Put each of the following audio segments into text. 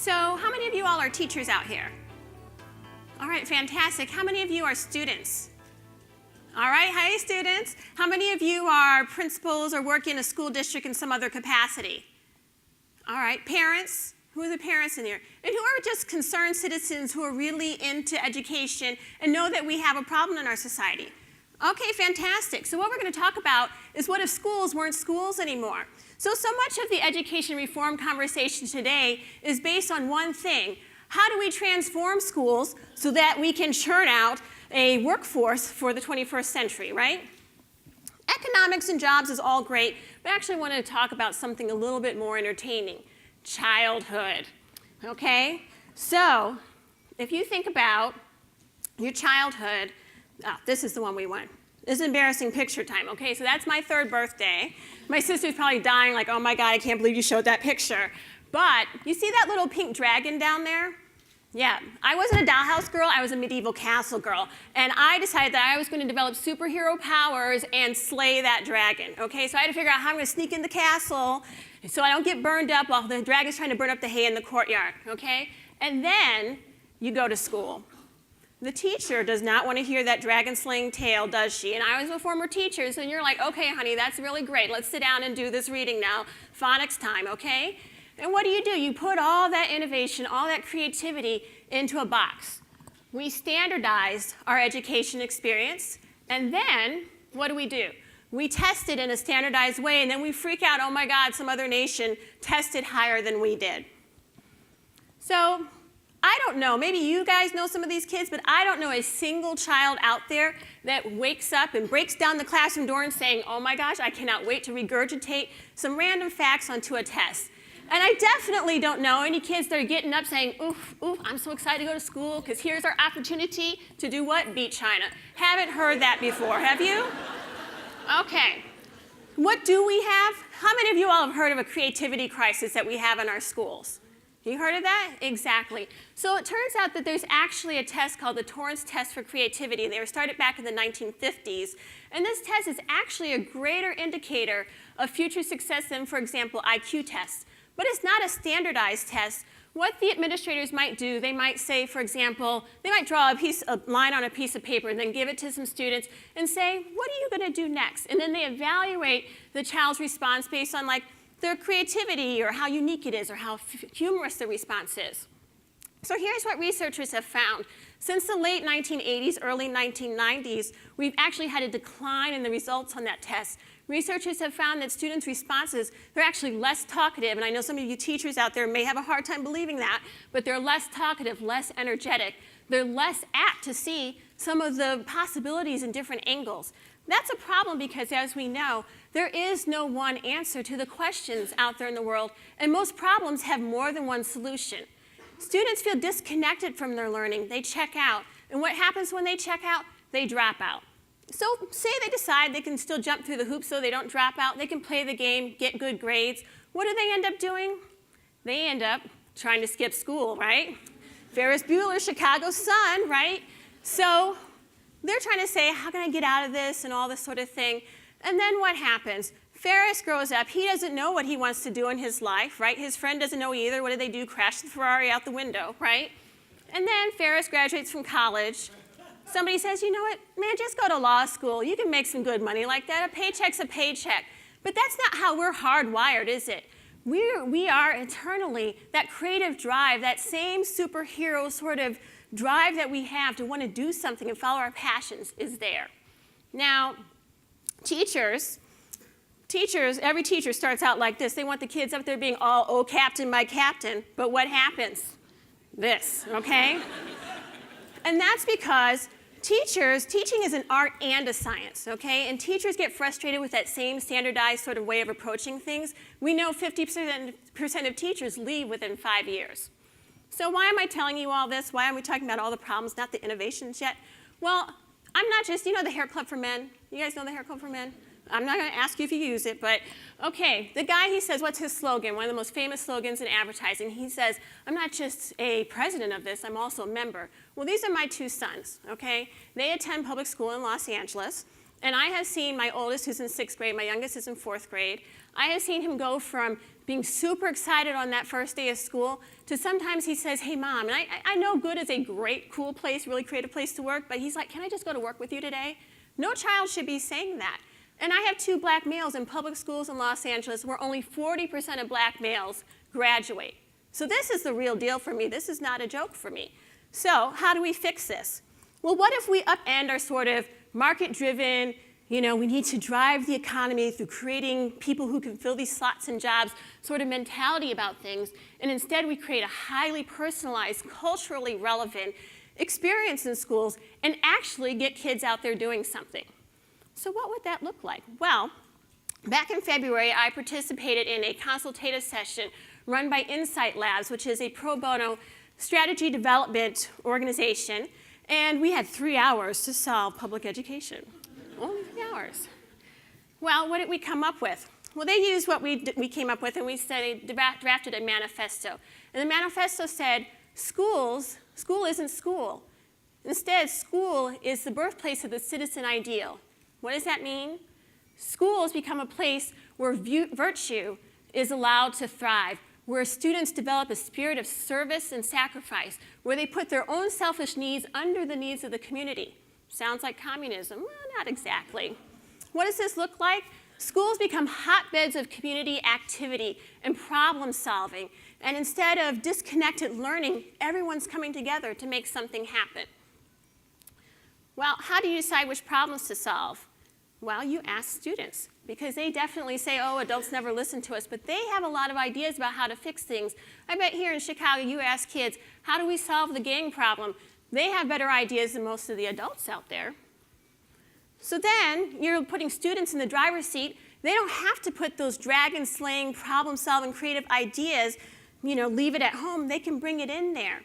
So how many of you all are teachers out here? All right, fantastic. How many of you are students? All right, hi students. How many of you are principals or work in a school district in some other capacity? All right, parents. Who are the parents in here? And who are just concerned citizens who are really into education and know that we have a problem in our society? Okay, fantastic. So what we're going to talk about is what if schools weren't schools anymore? So much of the education reform conversation today is based on one thing. How do we transform schools so that we can churn out a workforce for the 21st century, right? Economics and jobs is all great, but I actually want to talk about something a little bit more entertaining. Childhood, okay? So if you think about your childhood, this is the one we want. This is embarrassing picture time, okay? So that's my 3rd birthday. My sister's probably dying like, oh my God, I can't believe you showed that picture. But you see that little pink dragon down there? Yeah, I wasn't a dollhouse girl, I was a medieval castle girl. And I decided that I was going to develop superhero powers and slay that dragon, okay? So I had to figure out how I'm going to sneak in the castle so I don't get burned up while the dragon's trying to burn up the hay in the courtyard, okay? And then you go to school. The teacher does not want to hear that dragon slaying tale, does she? And I was a former teacher, so you're like, okay, honey, that's really great. Let's sit down and do this reading now. Phonics time, okay? And what do? You put all that innovation, all that creativity into a box. We standardized our education experience, and then what do? We test it in a standardized way, and then we freak out, oh my God, some other nation tested higher than we did. So I don't know, maybe you guys know some of these kids, but I don't know a single child out there that wakes up and breaks down the classroom door and saying, oh my gosh, I cannot wait to regurgitate some random facts onto a test. And I definitely don't know any kids that are getting up saying, oof, oof, I'm so excited to go to school because here's our opportunity to do what? Beat China. Haven't heard that before, have you? Okay. What do we have? How many of you all have heard of a creativity crisis that we have in our schools? You heard of that? Exactly. So it turns out that there's actually a test called the Torrance Test for Creativity. They were started back in the 1950s. And this test is actually a greater indicator of future success than, for example, IQ tests. But it's not a standardized test. What the administrators might do, they might say, for example, they might draw a line on a piece of paper and then give it to some students and say, what are you going to do next? And then they evaluate the child's response based on like their creativity or how unique it is or how humorous the response is. So here's what researchers have found. Since the late 1980s, early 1990s, we've actually had a decline in the results on that test. Researchers have found that students' responses, they're actually less talkative, and I know some of you teachers out there may have a hard time believing that, but they're less talkative, less energetic. They're less apt to see some of the possibilities in different angles. That's a problem because, as we know, there is no one answer to the questions out there in the world, and most problems have more than one solution. Students feel disconnected from their learning. They check out. And what happens when they check out? They drop out. So say they decide they can still jump through the hoops so they don't drop out. They can play the game, get good grades. What do they end up doing? They end up trying to skip school, right? Ferris Bueller, Chicago's Sun, right? So they're trying to say, how can I get out of this and all this sort of thing. And then what happens? Ferris grows up. He doesn't know what he wants to do in his life, right? His friend doesn't know either. What do they do? Crash the Ferrari out the window, right? And then Ferris graduates from college. Somebody says, you know what, man, just go to law school. You can make some good money like that. A paycheck's a paycheck. But that's not how we're hardwired, is it? We are eternally that creative drive, that same superhero sort of drive that we have to want to do something and follow our passions is there. Now, teachers, every teacher starts out like this. They want the kids up there being all, oh, captain, my captain. But what happens? This, okay? And that's because teaching is an art and a science, okay? And teachers get frustrated with that same standardized sort of way of approaching things. We know 50% of teachers leave within 5 years. So why am I telling you all this? Why am we talking about all the problems, not the innovations yet? Well, I'm not just, you know the Hair Club for Men? You guys know the Hair Club for Men? I'm not going to ask you if you use it, but okay, the guy, he says, what's his slogan? One of the most famous slogans in advertising. He says, I'm not just a president of this, I'm also a member. Well, these are my two sons, okay? They attend public school in Los Angeles, and I have seen my oldest, who's in 6th grade, my youngest is in 4th grade. I have seen him go from being super excited on that first day of school, to sometimes he says, hey, Mom, and I know good is a great, cool place, really creative place to work, but he's like, can I just go to work with you today? No child should be saying that. And I have 2 black males in public schools in Los Angeles where only 40% of black males graduate. So this is the real deal for me. This is not a joke for me. So how do we fix this? Well, what if we upend our sort of market-driven, we need to drive the economy through creating people who can fill these slots and jobs sort of mentality about things, and instead we create a highly personalized, culturally relevant experience in schools and actually get kids out there doing something. So what would that look like? Well, back in February, I participated in a consultative session run by Insight Labs, which is a pro bono strategy development organization, and we had 3 hours to solve public education. Only 3 hours. Well, what did we come up with? Well, they used what we came up with, and we drafted a manifesto. And the manifesto said, school isn't school. Instead, school is the birthplace of the citizen ideal. What does that mean? Schools become a place where virtue is allowed to thrive, where students develop a spirit of service and sacrifice, where they put their own selfish needs under the needs of the community. Sounds like communism. Well, not exactly. What does this look like? Schools become hotbeds of community activity and problem solving. And instead of disconnected learning, everyone's coming together to make something happen. Well, how do you decide which problems to solve? Well, you ask students, because they definitely say, oh, adults never listen to us, but they have a lot of ideas about how to fix things. I bet here in Chicago, you ask kids, how do we solve the gang problem? They have better ideas than most of the adults out there. So then you're putting students in the driver's seat. They don't have to put those dragon-slaying, problem-solving, creative ideas, leave it at home. They can bring it in there.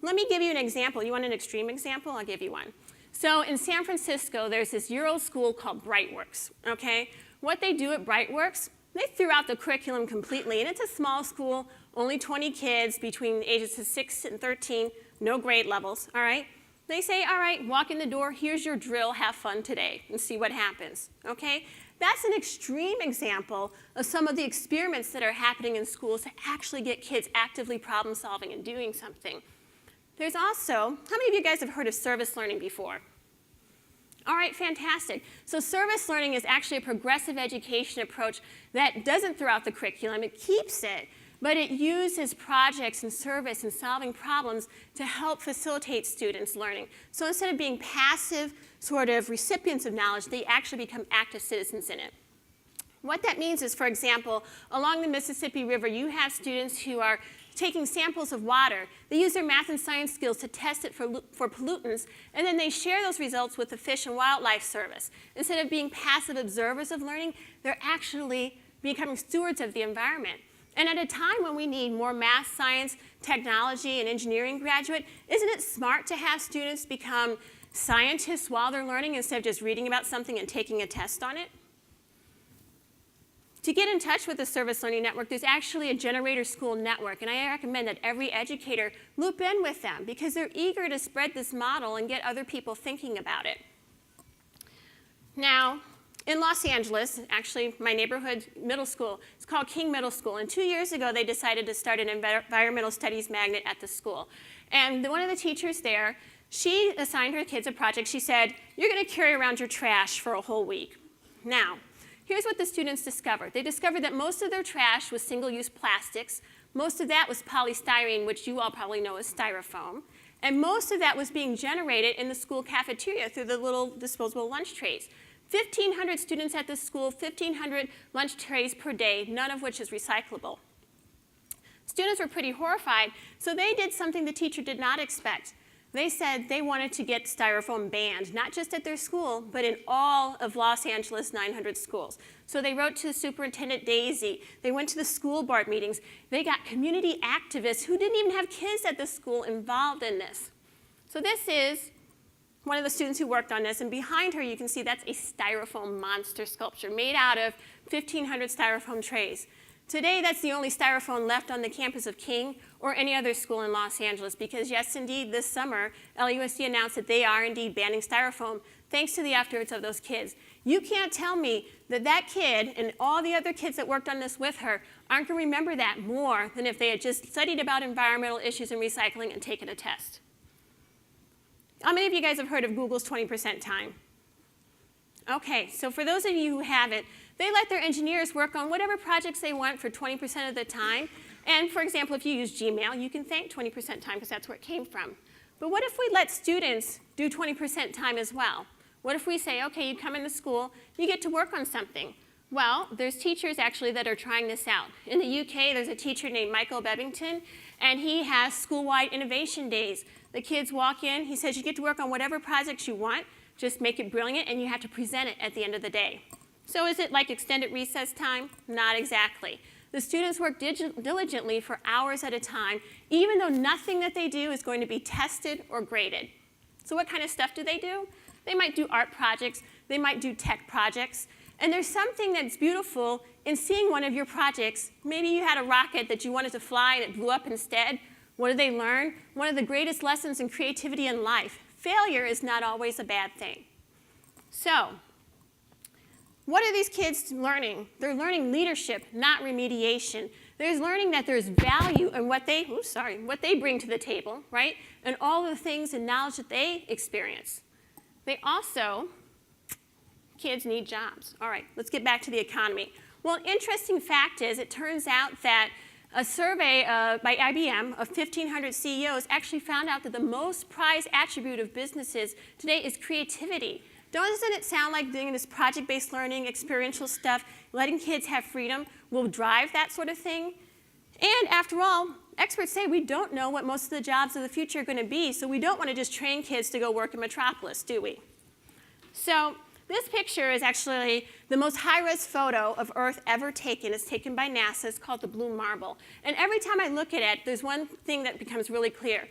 Let me give you an example. You want an extreme example? I'll give you one. So in San Francisco, there's this year-old school called Brightworks, okay? What they do at Brightworks, they threw out the curriculum completely, and it's a small school, only 20 kids between the ages of 6 and 13, no grade levels, all right? They say, all right, walk in the door, here's your drill, have fun today, and see what happens, okay? That's an extreme example of some of the experiments that are happening in schools to actually get kids actively problem solving and doing something. There's also, how many of you guys have heard of service learning before? All right, fantastic. So service learning is actually a progressive education approach that doesn't throw out the curriculum, it keeps it, but it uses projects and service and solving problems to help facilitate students' learning. So instead of being passive sort of recipients of knowledge, they actually become active citizens in it. What that means is, for example, along the Mississippi River, you have students who are taking samples of water. They use their math and science skills to test it for pollutants, and then they share those results with the Fish and Wildlife Service. Instead of being passive observers of learning, they're actually becoming stewards of the environment. And at a time when we need more math, science, technology, and engineering graduate, isn't it smart to have students become scientists while they're learning instead of just reading about something and taking a test on it? To get in touch with the Service Learning Network, there's actually a Generator School network, and I recommend that every educator loop in with them because they're eager to spread this model and get other people thinking about it. Now, in Los Angeles, actually my neighborhood middle school, it's called King Middle School, and 2 years ago they decided to start an environmental studies magnet at the school. And one of the teachers there, she assigned her kids a project. She said, you're going to carry around your trash for a whole week. Now, here's what the students discovered. They discovered that most of their trash was single-use plastics. Most of that was polystyrene, which you all probably know as styrofoam. And most of that was being generated in the school cafeteria through the little disposable lunch trays. 1,500 students at this school, 1,500 lunch trays per day, none of which is recyclable. Students were pretty horrified, so they did something the teacher did not expect. They said they wanted to get styrofoam banned, not just at their school, but in all of Los Angeles' 900 schools. So they wrote to the superintendent, Daisy. They went to the school board meetings. They got community activists who didn't even have kids at the school involved in this. So this is one of the students who worked on this, and behind her you can see that's a styrofoam monster sculpture made out of 1,500 styrofoam trays. Today, that's the only styrofoam left on the campus of King or any other school in Los Angeles because, yes, indeed, this summer, LUSD announced that they are indeed banning styrofoam thanks to the efforts of those kids. You can't tell me that that kid and all the other kids that worked on this with her aren't going to remember that more than if they had just studied about environmental issues and recycling and taken a test. How many of you guys have heard of Google's 20% time? Okay, so for those of you who haven't, they let their engineers work on whatever projects they want for 20% of the time. And for example, if you use Gmail, you can thank 20% time because that's where it came from. But what if we let students do 20% time as well? What if we say, okay, you come into school, you get to work on something. Well, there's teachers actually that are trying this out. In the UK, there's a teacher named Michael Bebbington, and he has school-wide innovation days. The kids walk in, he says you get to work on whatever projects you want, just make it brilliant, and you have to present it at the end of the day. So is it like extended recess time? Not exactly. The students work diligently for hours at a time, even though nothing that they do is going to be tested or graded. So what kind of stuff do they do? They might do art projects, they might do tech projects, and there's something that's beautiful in seeing one of your projects. Maybe you had a rocket that you wanted to fly and it blew up instead. What did they learn? One of the greatest lessons in creativity in life. Failure is not always a bad thing. So, what are these kids learning? They're learning leadership, not remediation. They're learning that there's value in what they bring to the table, right? And all of the things and knowledge that they experience. They also, kids need jobs. All right, let's get back to the economy. Well, an interesting fact is it turns out that a survey by IBM of 1,500 CEOs actually found out that the most prized attribute of businesses today is creativity. Doesn't it sound like doing this project-based learning, experiential stuff, letting kids have freedom will drive that sort of thing? And after all, experts say we don't know what most of the jobs of the future are going to be, so we don't want to just train kids to go work in Metropolis, do we? So this picture is actually the most high-res photo of Earth ever taken. It's taken by NASA. It's called the Blue Marble. And every time I look at it, there's one thing that becomes really clear.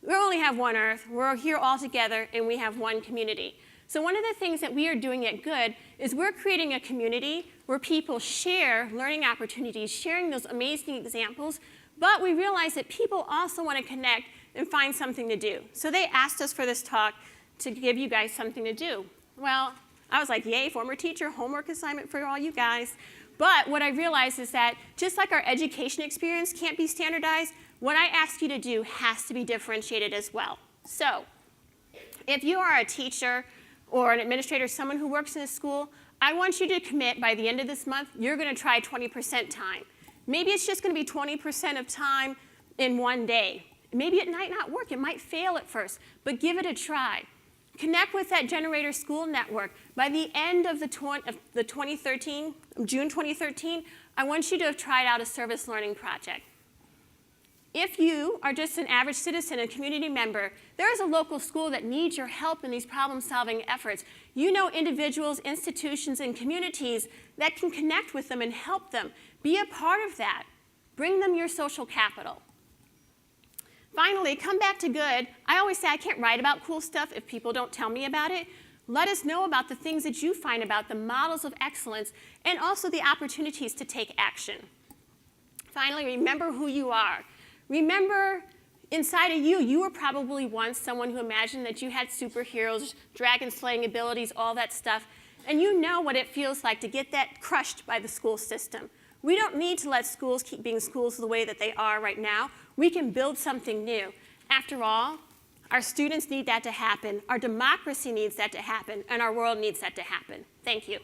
We only have one Earth. We're here all together, and we have one community. So one of the things that we are doing at Good is we're creating a community where people share learning opportunities, sharing those amazing examples, but we realize that people also want to connect and find something to do. So they asked us for this talk to give you guys something to do. Well, I was like, yay, former teacher, homework assignment for all you guys. But what I realized is that just like our education experience can't be standardized, what I ask you to do has to be differentiated as well. So if you are a teacher or an administrator, someone who works in a school, I want you to commit by the end of this month, you're going to try 20% time. Maybe it's just going to be 20% of time in one day. Maybe it might not work. It might fail at first, but give it a try. Connect with that Generator School Network. By the end of the 2013, June 2013, I want you to have tried out a service learning project. If you are just an average citizen, a community member, there is a local school that needs your help in these problem-solving efforts. You know individuals, institutions, and communities that can connect with them and help them. Be a part of that. Bring them your social capital. Finally, come back to Good. I always say I can't write about cool stuff if people don't tell me about it. Let us know about the things that you find about the models of excellence and also the opportunities to take action. Finally, remember who you are. Remember, inside of you, you were probably once someone who imagined that you had superheroes, dragon-slaying abilities, all that stuff, and you know what it feels like to get that crushed by the school system. We don't need to let schools keep being schools the way that they are right now. We can build something new. After all, our students need that to happen, our democracy needs that to happen, and our world needs that to happen. Thank you.